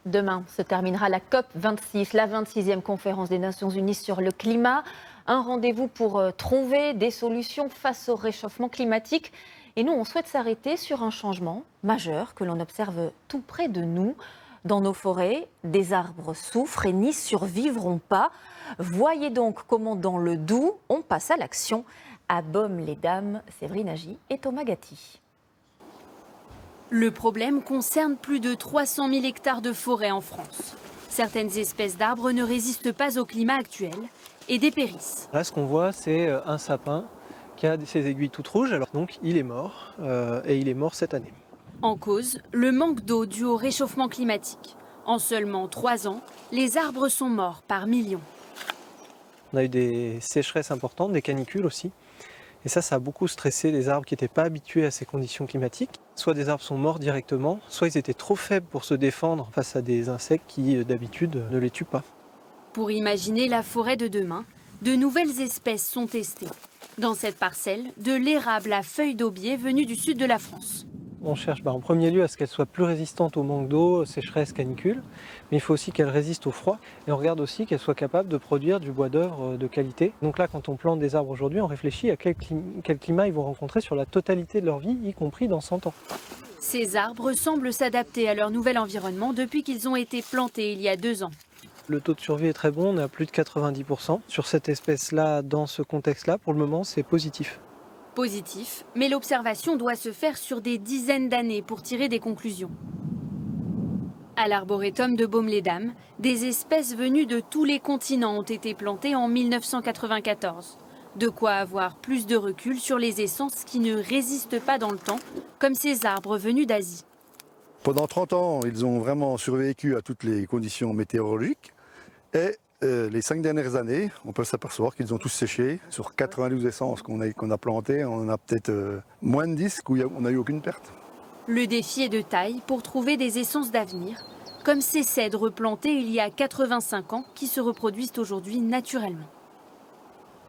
Demain se terminera la COP26, la 26e conférence des Nations Unies sur le climat. Un rendez-vous pour trouver des solutions face au réchauffement climatique. Et nous, on souhaite s'arrêter sur un changement majeur que l'on observe tout près de nous. Dans nos forêts, des arbres souffrent et n'y survivront pas. Voyez donc comment dans le Doubs, on passe à l'action. À Baume-les-Dames, Séverine Agy et Thomas Gatti. Le problème concerne plus de 300 000 hectares de forêt en France. Certaines espèces d'arbres ne résistent pas au climat actuel et dépérissent. Là, ce qu'on voit, c'est un sapin qui a ses aiguilles toutes rouges. Alors, donc, il est mort et il est mort cette année. En cause, le manque d'eau dû au réchauffement climatique. En seulement 3 ans, les arbres sont morts par millions. On a eu des sécheresses importantes, des canicules aussi. Et ça a beaucoup stressé les arbres qui n'étaient pas habitués à ces conditions climatiques. Soit des arbres sont morts directement, soit ils étaient trop faibles pour se défendre face à des insectes qui, d'habitude, ne les tuent pas. Pour imaginer la forêt de demain, de nouvelles espèces sont testées. Dans cette parcelle, de l'érable à feuilles d'aubier venu du sud de la France. On cherche en premier lieu à ce qu'elle soit plus résistante au manque d'eau, sécheresse, canicule, mais il faut aussi qu'elle résiste au froid. Et on regarde aussi qu'elle soit capable de produire du bois d'œuvre de qualité. Donc là, quand on plante des arbres aujourd'hui, on réfléchit à quel climat ils vont rencontrer sur la totalité de leur vie, y compris dans 100 ans. Ces arbres semblent s'adapter à leur nouvel environnement depuis qu'ils ont été plantés il y a 2 ans. Le taux de survie est très bon, on est à plus de 90%. Sur cette espèce-là, dans ce contexte-là, pour le moment, c'est positif. Positif, mais l'observation doit se faire sur des dizaines d'années pour tirer des conclusions. À l'arboretum de Baume-les-Dames, des espèces venues de tous les continents ont été plantées en 1994. De quoi avoir plus de recul sur les essences qui ne résistent pas dans le temps, comme ces arbres venus d'Asie. Pendant 30 ans, ils ont vraiment survécu à toutes les conditions météorologiques. Et les 5 dernières années, on peut s'apercevoir qu'ils ont tous séché. Sur 92 essences qu'on a plantées, on en a peut-être moins de 10 où on n'a eu aucune perte. Le défi est de taille pour trouver des essences d'avenir, comme ces cèdres plantés il y a 85 ans qui se reproduisent aujourd'hui naturellement.